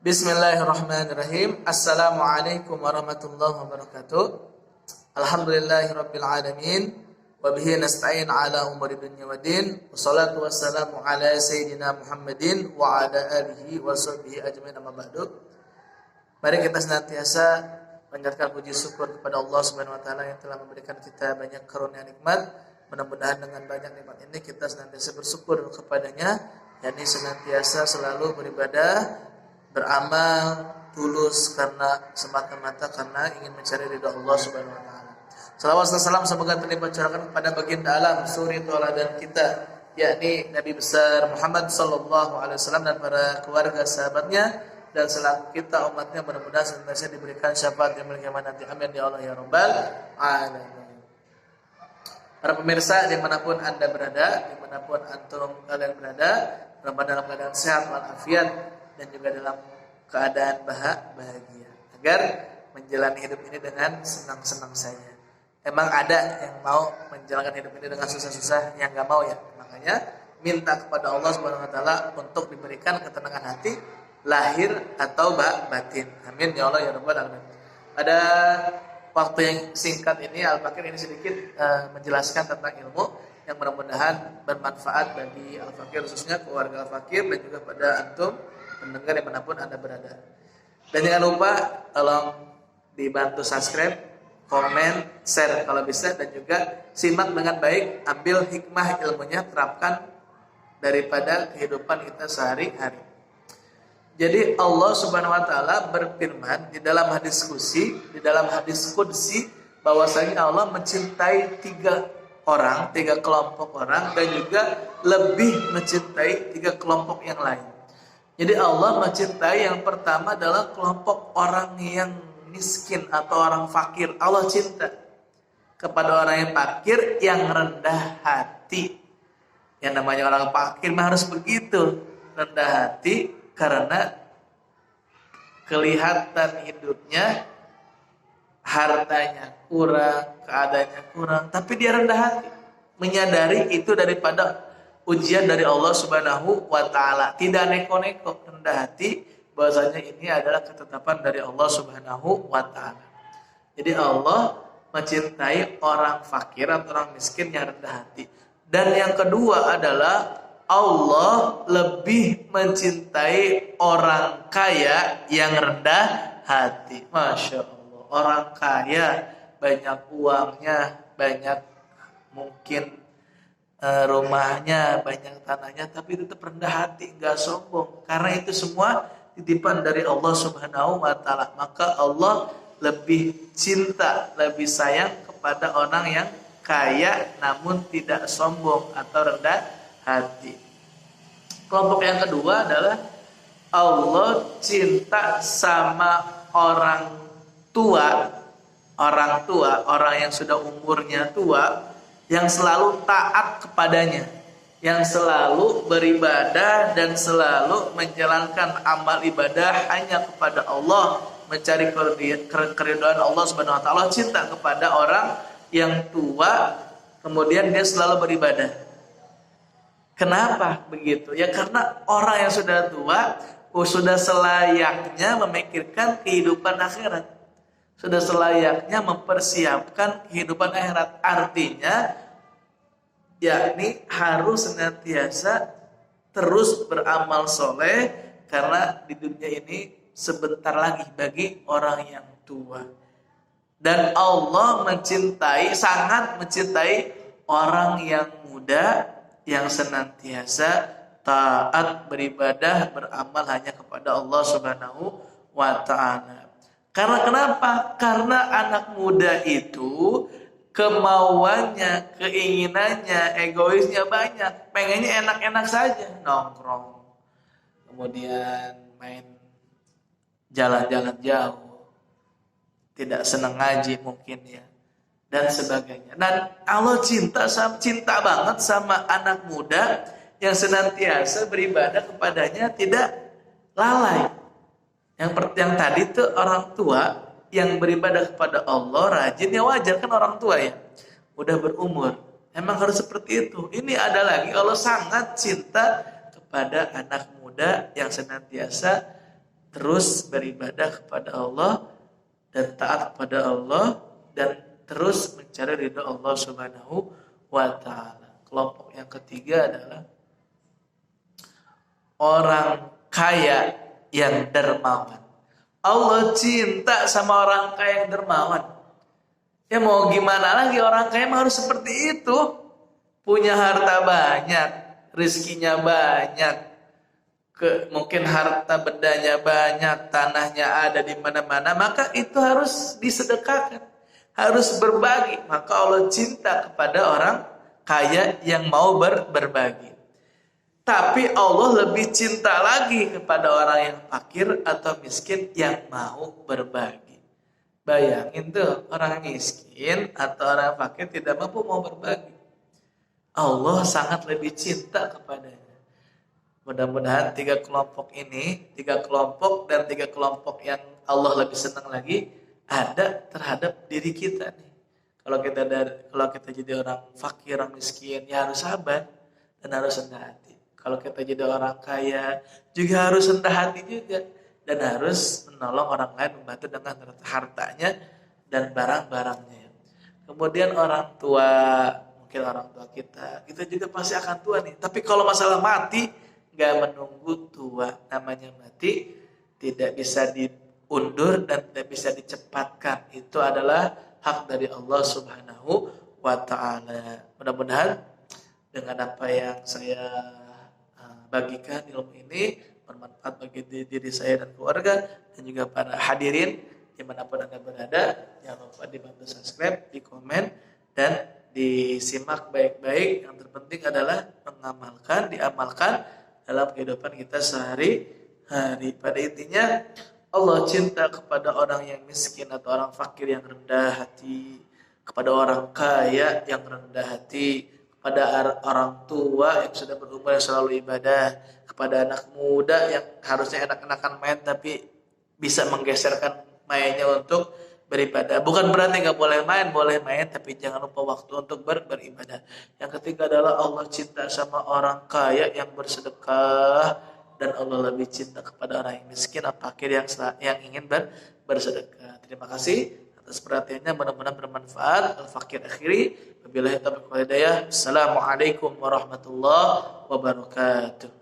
Bismillahirrahmanirrahim. Assalamualaikum warahmatullahi wabarakatuh. Alhamdulillahirabbil alamin wa bihi nasta'in ala umuri dunya waddin. Wassalatu wassalamu ala sayyidina Muhammadin wa ala alihi wa sahbihi ajmain, amma ba'du. Mari kita senantiasa panjatkan puji syukur kepada Allah Subhanahu wa taala yang telah memberikan kita banyak karunia nikmat. Mudah-mudahan dengan banyak nikmat ini kita senantiasa bersyukur kepadanya, yakni senantiasa selalu beribadah, beramal tulus karena semata-mata karena ingin mencari ridha Allah Subhanahu wa taala. Salawat dan salam semoga tercurahkan kepada baginda alam, suri tauladan kita, yakni Nabi besar Muhammad sallallahu alaihi wasallam dan para keluarga sahabatnya dan selaku kita umatnya, mudah-mudahan senantiasa diberikan syafaat yang mulia nanti. Amin ya Allah ya rabbal alamin. Para pemirsa dimanapun anda berada, dimanapun antum kalian berada, dalam keadaan sehat walafiat dan juga dalam keadaan bahagia, agar menjalani hidup ini dengan senang-senang saja. Emang ada yang mau menjalankan hidup ini dengan susah-susah, yang nggak mau ya. Makanya minta kepada Allah Subhanahu wa taala untuk diberikan ketenangan hati lahir atau batin. Amin ya Allah ya rabbal alamin. Pada waktu yang singkat ini Al-Fakir ini sedikit menjelaskan tentang ilmu yang mudah-mudahan bermanfaat bagi Al-Fakir, khususnya keluarga Al-Fakir dan juga pada antum mendengar dimanapun anda berada. Dan jangan lupa tolong dibantu subscribe, komen, share kalau bisa, dan juga simak dengan baik, ambil hikmah ilmunya, terapkan daripada kehidupan kita sehari-hari. Jadi Allah Subhanahu wa taala berfirman di dalam hadis qudsi bahwasanya Allah mencintai tiga kelompok orang dan juga lebih mencintai tiga kelompok yang lain. Jadi Allah mencintai yang pertama adalah kelompok orang yang miskin atau orang fakir. Allah cinta kepada orang yang fakir, yang rendah hati. Yang namanya orang fakir mah harus begitu, rendah hati karena kelihatan hidupnya, hartanya kurang, keadaannya kurang, tapi dia rendah hati, menyadari itu daripada ujian dari Allah Subhanahu wa taala. Tidak neko-neko, rendah hati bahwasanya ini adalah ketetapan dari Allah Subhanahu wa taala. Jadi Allah mencintai orang fakir atau orang miskin yang rendah hati. Dan yang kedua adalah Allah lebih mencintai orang kaya yang rendah hati. Masya Allah, orang kaya banyak uangnya, banyak mungkin rumahnya, banyak tanahnya, tapi tetap rendah hati, enggak sombong. Karena itu semua titipan dari Allah Subhanahu wa taala. Maka Allah lebih cinta, lebih sayang kepada orang yang kaya namun tidak sombong atau rendah hati. Kelompok yang kedua adalah Allah cinta sama orang tua, orang yang sudah umurnya tua, yang selalu taat kepadanya, yang selalu beribadah dan selalu menjalankan amal ibadah hanya kepada Allah, mencari keridhaan Allah Subhanahu wa taala. Cinta kepada orang yang tua, kemudian dia selalu beribadah. Kenapa begitu? Ya karena orang yang sudah tua sudah selayaknya memikirkan kehidupan akhirat, sudah selayaknya mempersiapkan kehidupan akhirat. Artinya yakni harus senantiasa terus beramal soleh, karena di dunia ini sebentar lagi bagi orang yang tua. Dan Allah sangat mencintai orang yang muda yang senantiasa taat, beribadah, beramal hanya kepada Allah Subhanahu wa taala. Karena kenapa? Karena anak muda itu kemauannya, keinginannya, egoisnya banyak. Pengennya enak-enak saja, nongkrong, kemudian main jalan-jalan jauh, tidak senang ngaji mungkin ya, dan sebagainya. Dan Allah cinta banget sama anak muda yang senantiasa beribadah kepadanya, tidak lalai. Yang tadi tuh orang tua yang beribadah kepada Allah rajin, ya wajar kan, orang tua ya udah berumur, emang harus seperti itu. Ini ada lagi, Allah sangat cinta kepada anak muda yang senantiasa terus beribadah kepada Allah dan taat kepada Allah dan terus mencari ridha Allah Subhanahu wa taala. Kelompok yang ketiga adalah orang kaya yang dermawan. Allah cinta sama orang kaya yang dermawan. Ya mau gimana lagi, orang kaya mah harus seperti itu. Punya harta banyak, rezekinya banyak, mungkin harta bendanya banyak, tanahnya ada di mana-mana, maka itu harus disedekahkan, harus berbagi. Maka Allah cinta kepada orang kaya yang mau berbagi. Tapi Allah lebih cinta lagi kepada orang yang fakir atau miskin yang mau berbagi. Bayangin tuh, orang miskin atau orang fakir tidak mampu mau berbagi, Allah sangat lebih cinta kepadanya. Mudah-mudahan tiga kelompok dan tiga kelompok yang Allah lebih senang lagi ada terhadap diri kita nih. Kalau kita jadi orang fakir, orang miskin, ya harus sabar dan harus rendah hati. Kalau kita jadi orang kaya juga harus rendah hati juga dan harus menolong orang lain, membantu dengan hartanya dan barang-barangnya. Kemudian orang tua, mungkin orang tua kita juga pasti akan tua nih. Tapi kalau masalah mati, gak menunggu tua. Namanya mati tidak bisa diundur dan tidak bisa dicepatkan. Itu adalah hak dari Allah Subhanahu wa ta'ala. Mudah-mudahan dengan apa yang saya bagikan ilmu ini bermanfaat bagi diri saya dan keluarga dan juga para hadirin dimanapun Anda berada. Jangan lupa dibantu subscribe, di komen, dan disimak baik-baik. Yang terpenting adalah diamalkan dalam kehidupan kita sehari-hari. Pada intinya Allah cinta kepada orang yang miskin atau orang fakir yang rendah hati, kepada orang kaya yang rendah hati, kepada orang tua yang sudah berumur yang selalu ibadah, kepada anak muda yang harusnya enak-enakan main tapi bisa menggeserkan mainnya untuk beribadah. Bukan berarti nggak boleh main, tapi jangan lupa waktu untuk beribadah. Yang ketiga adalah Allah cinta sama orang kaya yang bersedekah dan Allah lebih cinta kepada orang yang miskin atau fakir yang ingin bersedekah. Terima kasih atas perhatiannya, mudah-mudahan bermanfaat. Al-Fakir akhiri. Wabillahi taufiq wal hidayah. Assalamualaikum warahmatullahi wabarakatuh.